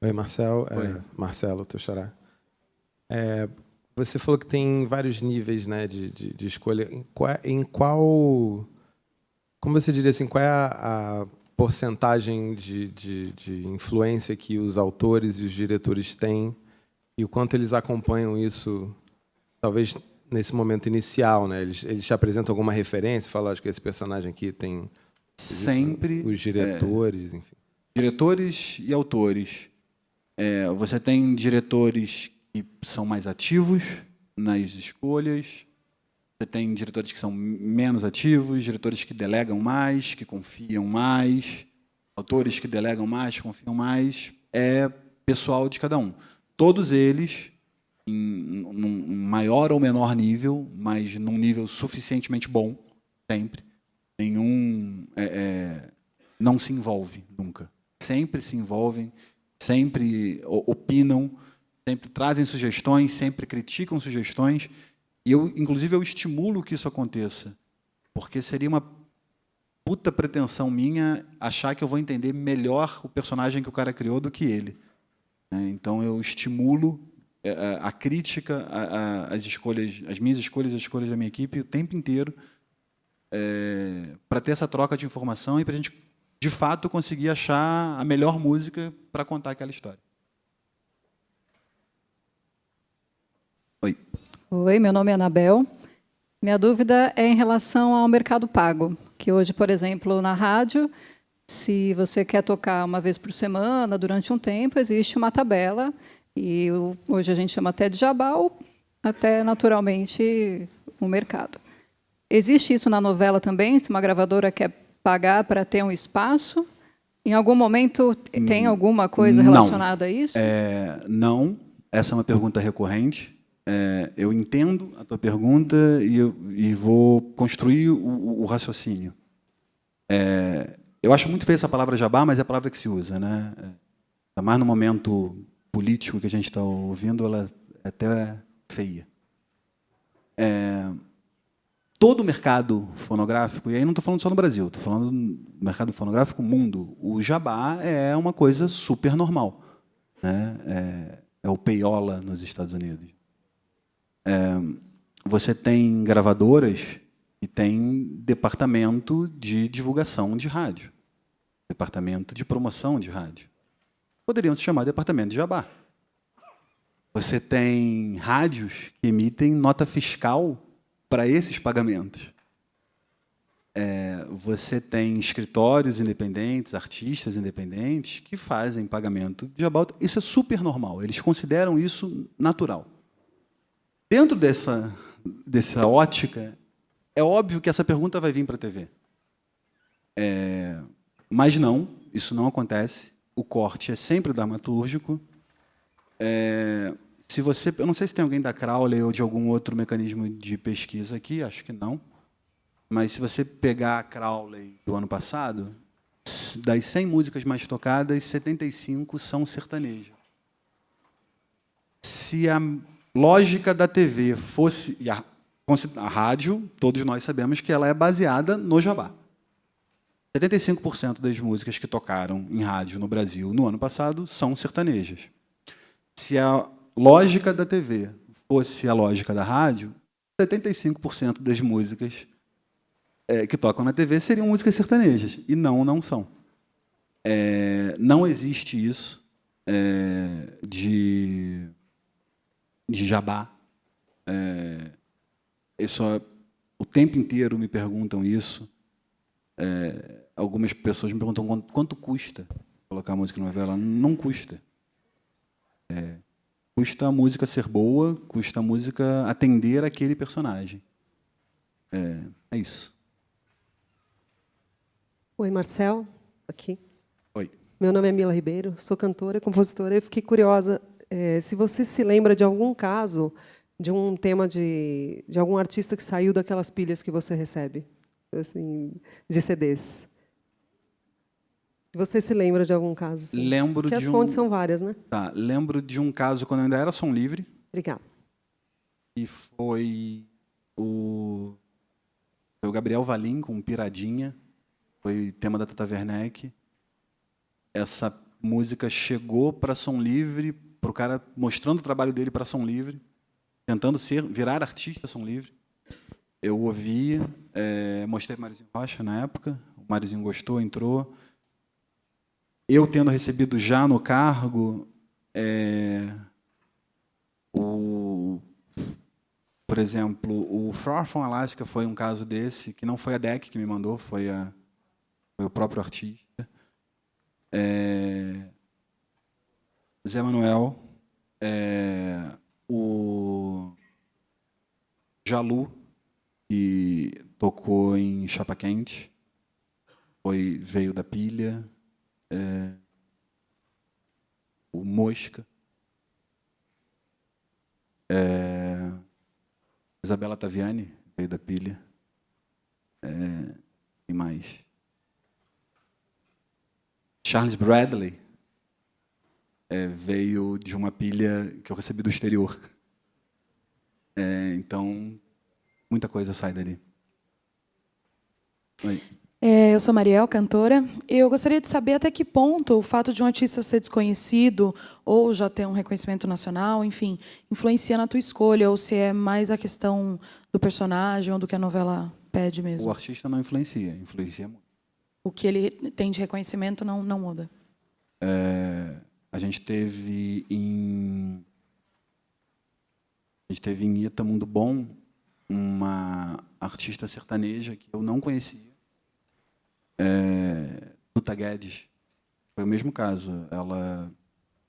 Oi, Marcel. Oi. Marcelo, teu xará. Você falou que tem vários níveis, né, de escolha. Em qual... Como você diria assim, qual é a porcentagem de influência que os autores e os diretores têm e o quanto eles acompanham isso, talvez nesse momento inicial, né? Eles te apresentam alguma referência, falam, acho que esse personagem aqui tem Sempre os diretores, enfim. diretores e autores. Você tem diretores que são mais ativos nas escolhas, você tem diretores que são menos ativos, diretores que delegam mais, que confiam mais, autores que delegam mais, confiam mais. É pessoal de cada um. Todos eles, num maior ou menor nível, mas num nível suficientemente bom, sempre. Nenhum não se envolve nunca. Sempre se envolvem, sempre opinam, sempre trazem sugestões, sempre criticam sugestões. E inclusive, eu estimulo que isso aconteça, porque seria uma puta pretensão minha achar que eu vou entender melhor o personagem que o cara criou do que ele. Então, eu estimulo a crítica, as escolhas, as minhas escolhas, as escolhas da minha equipe o tempo inteiro, para ter essa troca de informação e para a gente, de fato, conseguir achar a melhor música para contar aquela história. Oi. Oi, meu nome é Anabel. Minha dúvida é em relação ao mercado pago, que hoje, por exemplo, na rádio, se você quer tocar uma vez por semana, durante um tempo, existe uma tabela, e hoje a gente chama até de jabá, ou até naturalmente o mercado. Existe isso na novela também? Se uma gravadora quer pagar para ter um espaço? Em algum momento tem alguma coisa relacionada a isso? Não. Essa é uma pergunta recorrente. Eu entendo a tua pergunta e vou construir o raciocínio. Eu acho muito feia essa palavra jabá, mas é a palavra que se usa, né? Ainda mais no momento político que a gente está ouvindo, ela é até feia. Todo o mercado fonográfico, e aí não estou falando só no Brasil, estou falando do mercado fonográfico mundo, o jabá é uma coisa super normal, né? É o payola nos Estados Unidos. Você tem gravadoras que têm departamento de divulgação de rádio, departamento de promoção de rádio. Poderiam se chamar departamento de jabá. Você tem rádios que emitem nota fiscal para esses pagamentos. Você tem escritórios independentes, artistas independentes, que fazem pagamento de jabá. Isso é super normal, eles consideram isso natural. Dentro dessa ótica, é óbvio que essa pergunta vai vir para a TV. Mas não, isso não acontece. O corte é sempre dramatúrgico. Eu não sei se tem alguém da Crowley ou de algum outro mecanismo de pesquisa aqui, acho que não. Mas se você pegar a Crowley do ano passado, das 100 músicas mais tocadas, 75 são sertanejas. Se a lógica da TV fosse... E a rádio, todos nós sabemos que ela é baseada no jabá. 75% das músicas que tocaram em rádio no Brasil no ano passado são sertanejas. Se a lógica da TV fosse a lógica da rádio, 75% das músicas que tocam na TV seriam músicas sertanejas. E não são. Não existe isso de jabá. O tempo inteiro me perguntam isso. Algumas pessoas me perguntam quanto custa colocar música na novela. Não custa. Custa a música ser boa, custa a música atender aquele personagem. É isso. Oi, Marcel, aqui. Oi. Meu nome é Mila Ribeiro, sou cantora e compositora. Eu fiquei curiosa se você se lembra de algum caso, de um tema de algum artista que saiu daquelas pilhas que você recebe, assim, de CDs. Você se lembra de algum caso? Assim? Lembro Porque as fontes são várias, né? Tá, lembro de um caso quando eu ainda era som livre. Obrigada. E foi o Gabriel Valim com Piradinha, foi tema da Tata Werneck. Essa música chegou para som livre, para o cara mostrando o trabalho dele para som livre, tentando virar artista som livre. Eu ouvi, mostrei para o Marizinho Rocha na época, o Marizinho gostou, entrou. Eu tendo recebido já no cargo, por exemplo, o Far From Alaska foi um caso desse, que não foi a DEC que me mandou, foi o próprio artista. Zé Manuel, o Jalu, que tocou em Chapa Quente, veio da Pilha, o Mosca, Isabela Taviani, veio da Pilha, e mais. Charles Bradley veio de uma pilha que eu recebi do exterior. Então, muita coisa sai dali. Oi. Eu sou Mariel, cantora. Eu gostaria de saber até que ponto o fato de um artista ser desconhecido ou já ter um reconhecimento nacional, enfim, influencia na tua escolha, ou se é mais a questão do personagem ou do que a novela pede mesmo. O artista não influencia, influencia muito. O que ele tem de reconhecimento não muda. A gente teve em Ita Mundo Bom uma artista sertaneja que eu não conhecia, Tuta Guedes. Foi o mesmo caso. A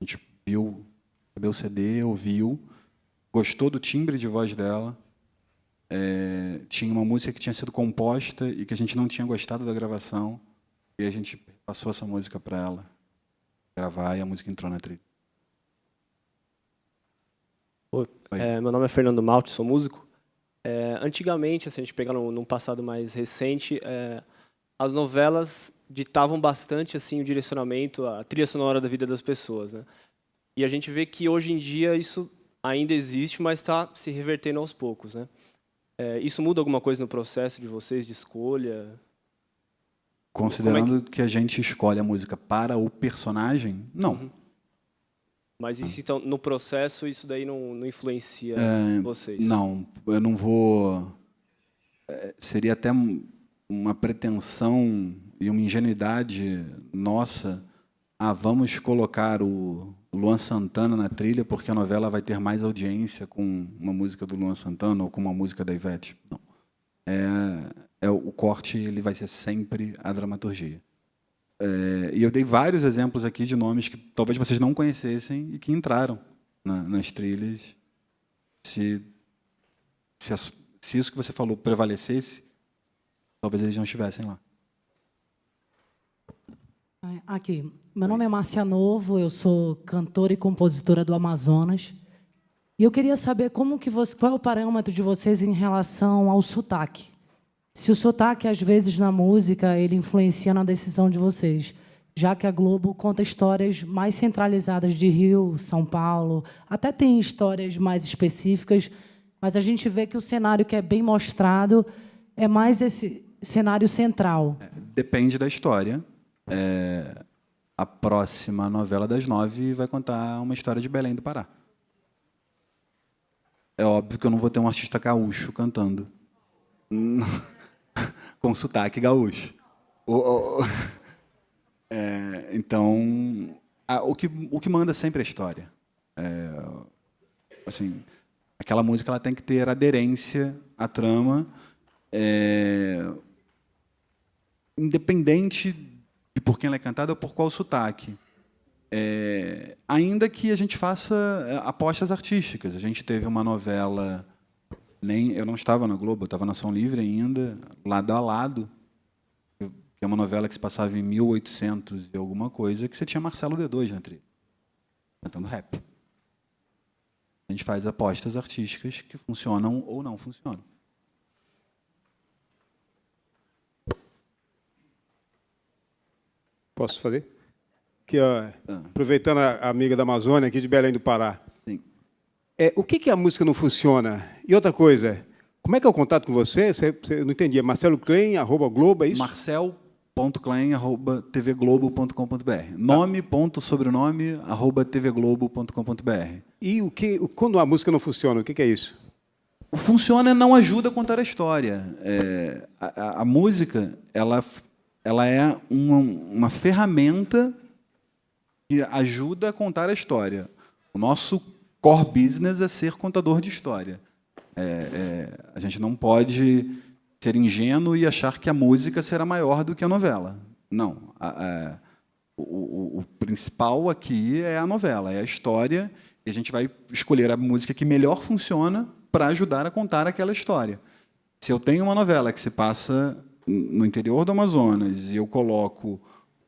gente viu, recebeu o CD, ouviu, gostou do timbre de voz dela. Tinha uma música que tinha sido composta e que a gente não tinha gostado da gravação, e a gente passou essa música para ela gravar, e a música entrou na trilha. Meu nome é Fernando Malte, sou músico. Antigamente, se a gente pegar num passado mais recente, as novelas ditavam bastante assim o direcionamento, a trilha sonora da vida das pessoas, né? E a gente vê que hoje em dia isso ainda existe, mas está se revertendo aos poucos, né? Isso muda alguma coisa no processo de vocês de escolha? Considerando que a gente escolhe a música para o personagem, não. Uhum. Mas isso, então, no processo, isso daí não influencia vocês? Não, eu não vou... Seria até uma pretensão e uma ingenuidade nossa. Vamos colocar o Luan Santana na trilha porque a novela vai ter mais audiência com uma música do Luan Santana ou com uma música da Ivete. Não. O corte ele vai ser sempre a dramaturgia. E eu dei vários exemplos aqui de nomes que talvez vocês não conhecessem e que entraram nas trilhas. Se isso que você falou prevalecesse, talvez eles não estivessem lá. Aqui, meu nome é Márcia Novo, eu sou cantora e compositora do Amazonas. E eu queria saber qual é o parâmetro de vocês em relação ao sotaque. Se o sotaque, às vezes, na música, ele influencia na decisão de vocês, já que a Globo conta histórias mais centralizadas de Rio, São Paulo, até tem histórias mais específicas, mas a gente vê que o cenário que é bem mostrado é mais esse cenário central. Depende da história. A próxima novela das 9 vai contar uma história de Belém do Pará. É óbvio que eu não vou ter um artista gaúcho cantando com sotaque gaúcho. Então, o que manda sempre é a história. Assim, aquela música ela tem que ter aderência à trama, independente de por quem ela é cantada ou por qual sotaque. Ainda que a gente faça apostas artísticas. A gente teve uma novela, eu não estava na Globo, eu estava na Som Livre ainda, Lado a Lado, que é uma novela que se passava em 1800 e alguma coisa, que você tinha Marcelo D2 na trilha, cantando rap. A gente faz apostas artísticas que funcionam ou não funcionam. Posso fazer? Aqui, aproveitando a amiga da Amazônia, aqui de Belém do Pará. Sim. O que a música não funciona? E outra coisa, como é que é o contato com você? Eu não entendi. É Marcelo Klein, @Globo, é isso? Marcel nome.klein@tvglobo.com.br. Nome.sobrenome@tvglobo.com.br. E quando a música não funciona, o que é isso? O funciona não ajuda a contar a história. A música, ela é uma ferramenta que ajuda a contar a história. O nosso core business é ser contador de história. A gente não pode ser ingênuo e achar que a música será maior do que a novela. Não. O principal aqui é a novela, é a história, e a gente vai escolher a música que melhor funciona para ajudar a contar aquela história. Se eu tenho uma novela que se passa no interior do Amazonas e eu coloco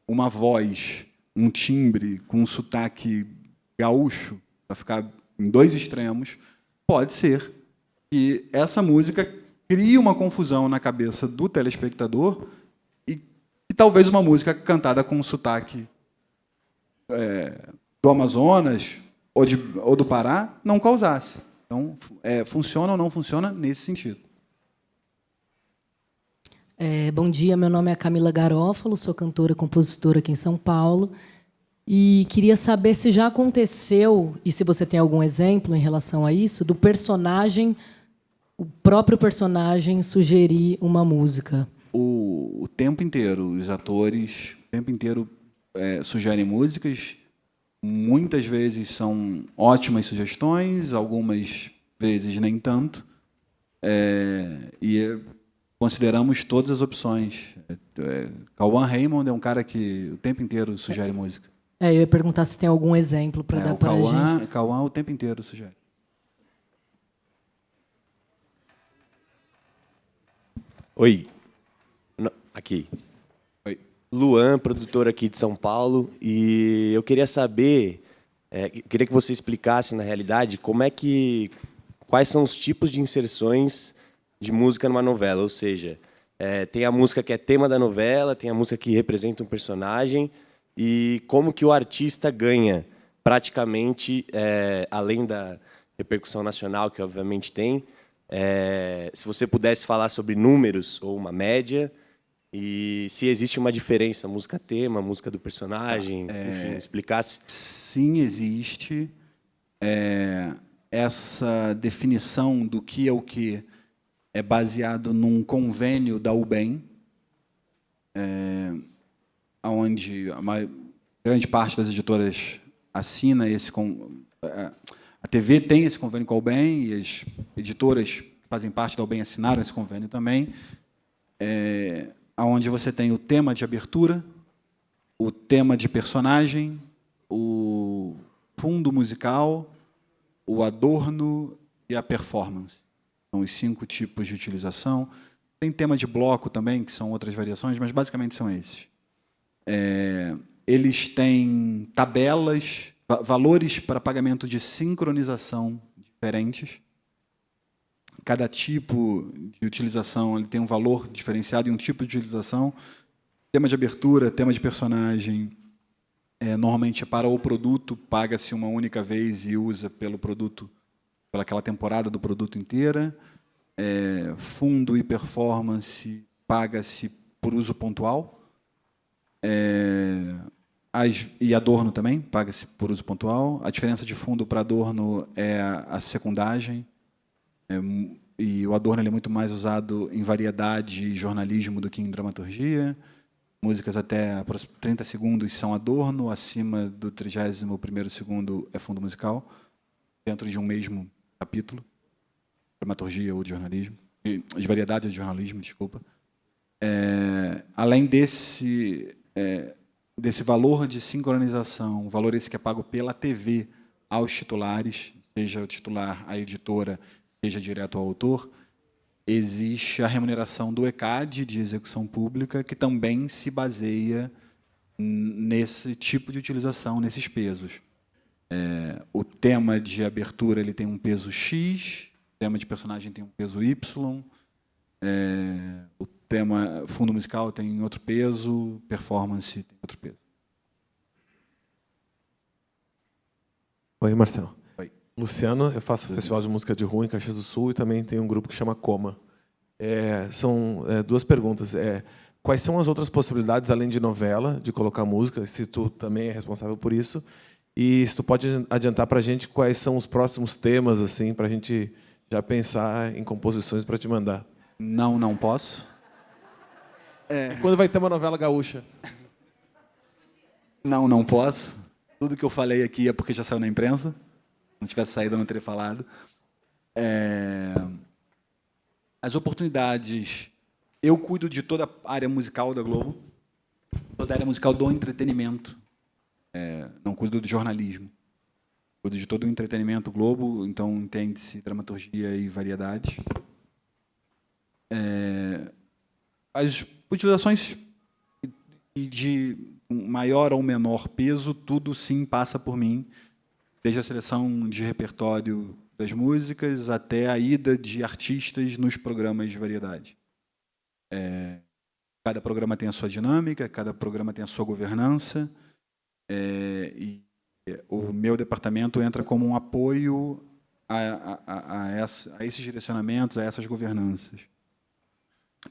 uma voz, um timbre com um sotaque gaúcho, para ficar em dois extremos, pode ser que essa música crie uma confusão na cabeça do telespectador e talvez uma música cantada com um sotaque do Amazonas ou do Pará não causasse. Então, funciona ou não funciona nesse sentido. Bom dia, meu nome é Camila Garófalo, sou cantora e compositora aqui em São Paulo. E queria saber se já aconteceu, e se você tem algum exemplo em relação a isso, do personagem, o próprio personagem sugerir uma música. O tempo inteiro, os atores, o tempo inteiro sugerem músicas. Muitas vezes são ótimas sugestões, algumas vezes nem tanto. E consideramos todas as opções. Cauã Raymond é um cara que o tempo inteiro sugere música. Eu ia perguntar se tem algum exemplo para dar para a gente. Cauã o tempo inteiro sugere. Oi. Aqui. Oi. Luan, produtor aqui de São Paulo. E eu queria saber, queria que você explicasse, na realidade, quais são os tipos de inserções de música numa novela. Ou seja, tem a música que é tema da novela, tem a música que representa um personagem, e como que o artista ganha, praticamente, além da repercussão nacional, que obviamente tem, se você pudesse falar sobre números ou uma média, e se existe uma diferença, música tema, música do personagem, enfim, explicasse. Sim, existe. Essa definição do que é o que é baseado num convênio da UBEM, onde grande parte das editoras assina esse a TV tem esse convênio com a UBEM e as editoras que fazem parte da UBEM assinaram esse convênio também, onde você tem o tema de abertura, o tema de personagem, o fundo musical, o adorno e a performance. São os 5 tipos de utilização. Tem tema de bloco também, que são outras variações, mas basicamente são esses. Eles têm tabelas, valores para pagamento de sincronização diferentes. Cada tipo de utilização ele tem um valor diferenciado e um tipo de utilização. Tema de abertura, tema de personagem, normalmente é para o produto, paga-se uma única vez e usa pelo produto, pelaquela temporada do produto inteira. Fundo e performance, paga-se por uso pontual. E adorno também, paga-se por uso pontual. A diferença de fundo para adorno é a secundagem. E o adorno ele é muito mais usado em variedade e jornalismo do que em dramaturgia. Músicas até 30 segundos são adorno, acima do 31º segundo é fundo musical, dentro de um mesmo capítulo, dramaturgia ou de jornalismo, de variedade ou de jornalismo, desculpa. Além desse valor de sincronização, valor esse que é pago pela TV aos titulares, seja o titular, a editora, seja direto ao autor, existe a remuneração do ECAD, de execução pública, que também se baseia nesse tipo de utilização, nesses pesos. O tema de abertura ele tem um peso X, o tema de personagem tem um peso Y, o tema fundo musical tem outro peso, performance tem outro peso. Oi, Marcelo. Oi. Luciano, eu faço festival de música de rua em Caxias do Sul e também tenho um grupo que chama Coma. São 2 perguntas. quais são as outras possibilidades, além de novela, de colocar música, se tu também é responsável por isso, e se tu pode adiantar para a gente quais são os próximos temas, assim, para a gente já pensar em composições para te mandar. Não posso. E quando vai ter uma novela gaúcha? Não posso. Tudo que eu falei aqui é porque já saiu na imprensa. Se não tivesse saído, eu não teria falado. As oportunidades... Eu cuido de toda a área musical da Globo, toda a área musical do entretenimento. Não cuido do jornalismo. Cuido de todo o entretenimento Globo, então entende-se dramaturgia e variedade. As utilizações de maior ou menor peso, tudo sim passa por mim, desde a seleção de repertório das músicas até a ida de artistas nos programas de variedade. Cada programa tem a sua dinâmica, cada programa tem a sua governança, e o meu departamento entra como um apoio a esses direcionamentos, a essas governanças.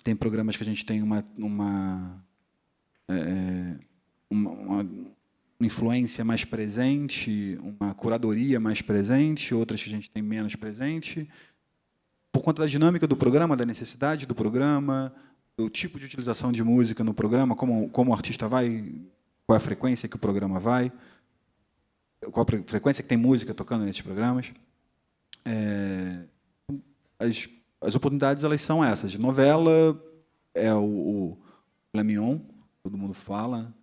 Tem programas que a gente tem uma influência mais presente, uma curadoria mais presente, outras que a gente tem menos presente, por conta da dinâmica do programa, da necessidade do programa, do tipo de utilização de música no programa, como o artista vai, qual é a frequência que o programa vai, qual a frequência que tem música tocando nesses programas. As oportunidades, elas são essas. De novela é o filé mignon, todo mundo fala,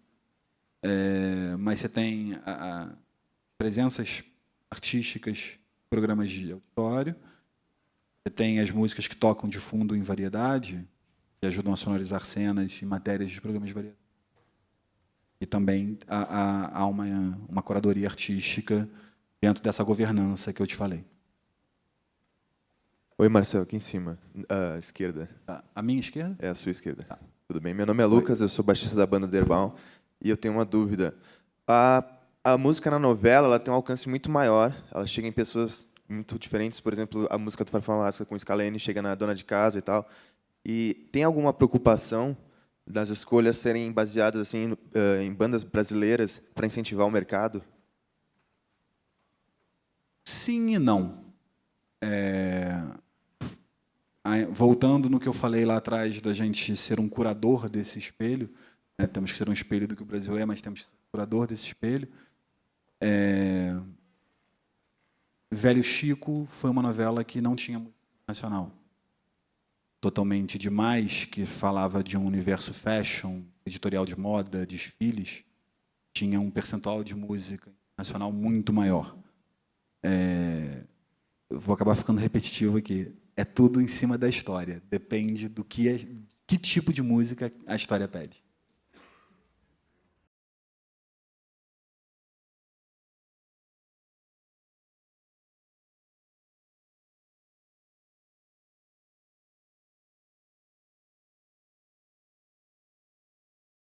mas você tem presenças artísticas, programas de auditório, você tem as músicas que tocam de fundo em variedade, que ajudam a sonorizar cenas e matérias de programas de variedade. E também há uma curadoria artística dentro dessa governança que eu te falei. Oi, Marcelo, aqui em cima, à esquerda. A minha esquerda? É a sua esquerda. Tudo bem? Meu nome é Lucas, eu sou baixista da banda Derval e eu tenho uma dúvida. A música na novela, ela tem um alcance muito maior, ela chega em pessoas muito diferentes, por exemplo, a música do Farfão Lasca com Scalene chega na dona de casa e tal. E tem alguma preocupação das escolhas serem baseadas assim em bandas brasileiras para incentivar o mercado? Sim e não. Voltando no que eu falei lá atrás da gente ser um curador desse espelho, né, temos que ser um espelho do que o Brasil é, mas temos que ser um curador desse espelho. Velho Chico foi uma novela que não tinha música nacional. Totalmente demais, que falava de um universo fashion, editorial de moda, desfiles, tinha um percentual de música nacional muito maior. Eu vou acabar ficando repetitivo aqui. É tudo em cima da história. Depende do que tipo de música a história pede.